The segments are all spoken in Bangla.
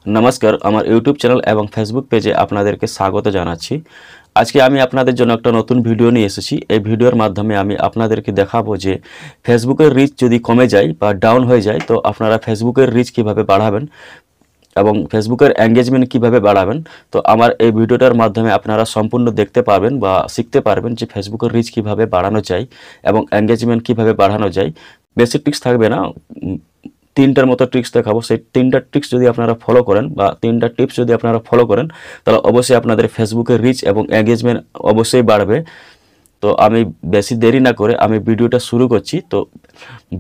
नमस्कार আমার ইউটিউব চ্যানেল এবং ফেসবুক পেজে আপনাদেরকে স্বাগত জানাচ্ছি। আজকে আমি আপনাদের জন্য একটা নতুন ভিডিও নিয়ে এসেছি। এই ভিডিওর মাধ্যমে আমি আপনাদেরকে দেখাবো যে ফেসবুকের রিচ যদি কমে যায় বা ডাউন হয়ে যায় তো আপনারা ফেসবুকের রিচ কিভাবে বাড়াবেন এবং ফেসবুকের এঙ্গেজমেন্ট কিভাবে বাড়াবেন। তো আমার এই ভিডিওটার মাধ্যমে আপনারা সম্পূর্ণ দেখতে পারবেন বা শিখতে পারবেন যে ফেসবুকের রিচ কিভাবে বাড়ানো যায় এবং এঙ্গেজমেন্ট কিভাবে বাড়ানো যায়। বেসিক ট্রিক্স থাকবে না, তিনটার মতো ট্রিক্স দেখাবো। সেই তিনটা ট্রিক্স যদি আপনারা ফলো করেন বা তিনটা টিপস যদি আপনারা ফলো করেন তাহলে অবশ্যই আপনাদের ফেসবুকের রিচ এবং এঙ্গেজমেন্ট অবশ্যই বাড়বে। তো আমি বেশি দেরি না করে আমি ভিডিওটা শুরু করছি। তো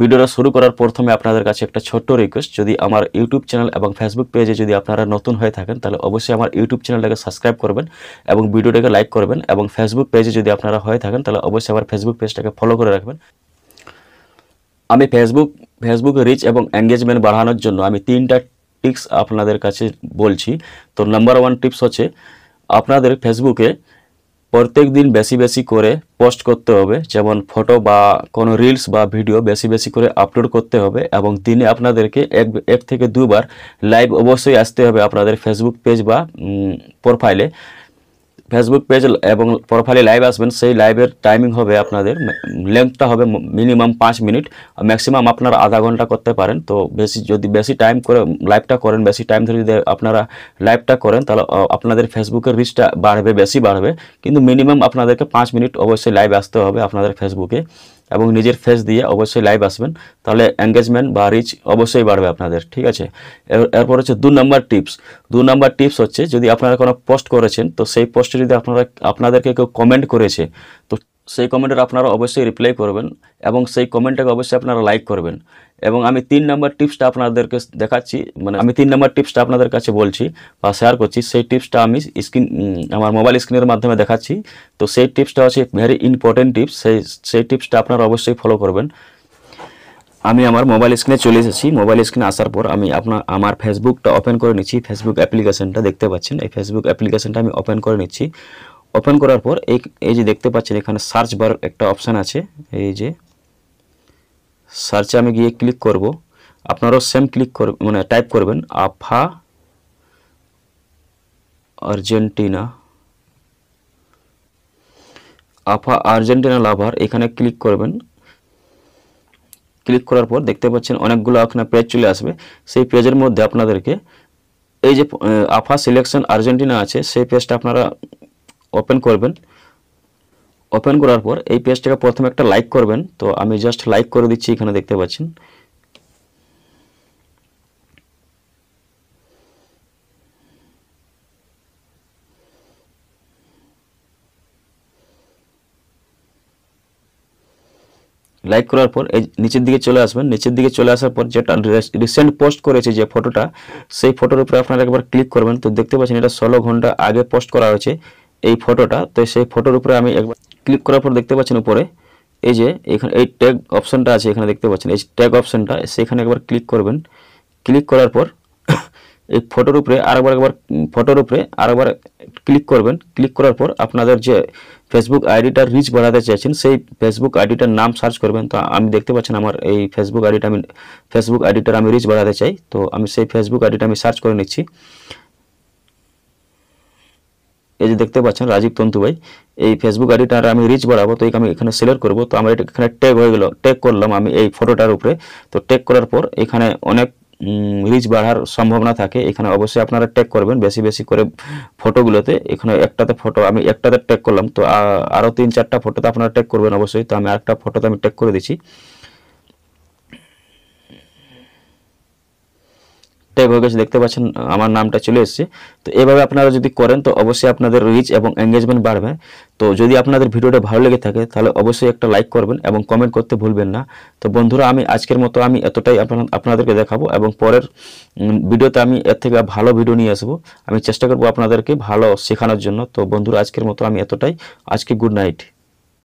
ভিডিওটা শুরু করার প্রথমে আপনাদের কাছে একটা ছোট্ট রিকোয়েস্ট, যদি আমার ইউটিউব চ্যানেল এবং ফেসবুক পেজে যদি আপনারা নতুন হয়ে থাকেন তাহলে অবশ্যই আমার ইউটিউব চ্যানেলটাকে সাবস্ক্রাইব করবেন এবং ভিডিওটাকে লাইক করবেন, এবং ফেসবুক পেজে যদি আপনারা হয়ে থাকেন তাহলে অবশ্যই আমার ফেসবুক পেজটাকে ফলো করে রাখবেন। আমি ফেসবুকে রিচ এবং এঙ্গেজমেন্ট বাড়ানোর জন্য আমি তিনটা টিপস আপনাদের কাছে বলছি। তো নাম্বার 1 টিপস হচ্ছে আপনাদের ফেসবুকে প্রত্যেক দিন বেশি বেশি করে পোস্ট করতে হবে, যেমন ফটো বা কোনো রিলস বা ভিডিও বেশি বেশি করে আপলোড করতে হবে, এবং দিনে আপনাদেরকে এক থেকে দুবার লাইভ অবশ্যই আসতে হবে আপনাদের ফেসবুক পেজ বা প্রোফাইলে। ফেসবুক পেজ এবং প্রোফাইলে লাইভ আসবেন, সেই লাইভের টাইমিং হবে আপনাদের লেন্থটা হবে মিনিমাম 5 মিনিট, ম্যাক্সিমাম আপনারা আধা ঘন্টা করতে পারেন। তো যদি বেশি টাইম করে লাইভটা করেন, বেশি টাইম ধরে যদি আপনারা লাইভটা করেন তাহলে আপনাদের ফেসবুকের রিচটা বাড়বে, বেশি বাড়বে। কিন্তু মিনিমাম আপনাদেরকে 5 মিনিট অবশ্যই লাইভ আসতে হবে আপনাদের ফেসবুকে, এবং নিজের ফেস দিয়ে অবশ্যই লাইভ আসবেন, তাহলে এঙ্গেজমেন্ট বা রিচ অবশ্যই বাড়বে আপনাদের। ঠিক আছে, এরপর হচ্ছে 2 নম্বর টিপস হচ্ছে যদি আপনারা কোনো পোস্ট করেছেন তো সেই পোস্টে যদি আপনাদেরকে কেউ কমেন্ট করেছে তো সেই কমেন্টের আপনারা অবশ্যই রিপ্লাই করবেন এবং সেই কমেন্টটাকে অবশ্যই আপনারা লাইক করবেন। এবং আমি 3 নম্বর টিপসটা আপনাদেরকে দেখাচ্ছি, মানে আমি 3 নম্বর টিপসটা আপনাদের কাছে বলছি বা শেয়ার করছি। সেই টিপসটা আমি আমার মোবাইল স্ক্রিনের মাধ্যমে দেখাচ্ছি। তো সেই টিপসটা হচ্ছে ভেরি ইম্পর্টেন্ট টিপস, সেই টিপসটা আপনারা অবশ্যই ফলো করবেন। আমি আমার মোবাইল স্ক্রিনে চলে এসেছি। মোবাইল স্ক্রিনে আসার পর আমি আমার ফেসবুকটা ওপেন করে নিচ্ছি। ফেসবুক অ্যাপ্লিকেশনটা দেখতে পাচ্ছেন, এই ফেসবুক অ্যাপ্লিকেশনটা আমি ওপেন করে নিচ্ছি। ওপেন করার পর এই যে দেখতে পাচ্ছেন এখানে সার্চ বার একটা অপশান আছে, এই যে সার্চে আমি গিয়ে ক্লিক করব। আপনারাও সেম ক্লিক করে মানে টাইপ করবেন আফা আর্জেন্টিনা লাভার, এখানে ক্লিক করবেন। ক্লিক করার পর দেখতে পাচ্ছেন অনেকগুলো এখানে পেজ চলে আসবে। সেই পেজের মধ্যে আপনাদেরকে এই যে আফা সিলেকশন আর্জেন্টিনা আছে সেই পেজটা আপনারা ওপেন করবেন। ওপেন করার পর এই পেজটাকে প্রথমে একটা লাইক করবেন। তো আমি জাস্ট লাইক করে দিচ্ছি, এখানে দেখতে পাচ্ছেন। লাইক করার পর এই নিচের দিকে চলে আসবেন। নিচের দিকে চলে আসার পর যেটা রিসেন্ট পোস্ট করেছে যে ফটোটা, সেই ফটোর উপরে আপনারা একবার ক্লিক করবেন। তো দেখতে পাচ্ছেন এটা 16 ঘন্টা আগে পোস্ট করা হয়েছে এই ফটোটা। তো সেই ফটোর উপরে আমি একবার ক্লিক করার পর দেখতে পাচ্ছেন উপরে এই যে এখানে এই ট্যাগ অপশনটা আছে, এখানে দেখতে পাচ্ছেন এই ট্যাগ অপশনটা, সেখানে একবার ক্লিক করবেন। ক্লিক করার পর এই ফটোর উপরে আরেকবার ক্লিক করবেন। ক্লিক করার পর আপনাদের যে ফেসবুক আইডিটার রিচ বাড়াতে চাইছেন সেই ফেসবুক আইডিটার নাম সার্চ করবেন। তো আমি দেখতে পাচ্ছেন আমার এই ফেসবুক আইডিটার আমি রিচ বাড়াতে চাই। তো আমি সেই ফেসবুক আইডিটা আমি সার্চ করে নিচ্ছি। এই যে দেখতে পাচ্ছেন রাজীব তন্তু ভাই, এই ফেসবুক আইডিটার আমি রিচ বাড়াবো। তো আমি এখানে সিলেক্ট করব। তো আমার এটা এখানে ট্যাগ হয়ে গেল, ট্যাগ করলাম আমি এই ফটোটার উপরে। তো ট্যাগ করার পর এখানে অনেক রিচ বাড়ার সম্ভাবনা থাকে। এখানে অবশ্যই আপনারা ট্যাগ করবেন বেশি বেশি করে ফটোগুলোতে। এখানে আমি একটাতে ট্যাগ করলাম, তো আরও 3-4টা ফটোতে আপনারা ট্যাগ করবেন অবশ্যই। তো আমি আরেকটা ফটোতে আমি ট্যাগ করে দিচ্ছি। ট্যাগ হয়ে গেছে, দেখতে পাচ্ছেন আমার নামটা চলে এসেছে। তো এভাবে আপনারা যদি করেন তো অবশ্যই আপনাদের রিচ এবং এঙ্গেজমেন্ট বাড়বে। তো যদি আপনাদের ভিডিওটা ভালো লেগে থাকে তাহলে অবশ্যই একটা লাইক করবেন এবং কমেন্ট করতে ভুলবেন না। তো বন্ধুরা আমি আজকের মতো আমি এতটাই আপনাদেরকে দেখাবো, এবং পরের ভিডিওতে আমি এর থেকে ভালো ভিডিও নিয়ে আসবো। আমি চেষ্টা করবো আপনাদেরকে ভালো শেখানোর জন্য। তো বন্ধুরা আজকের মতো আমি এতটাই। আজকে গুড নাইট।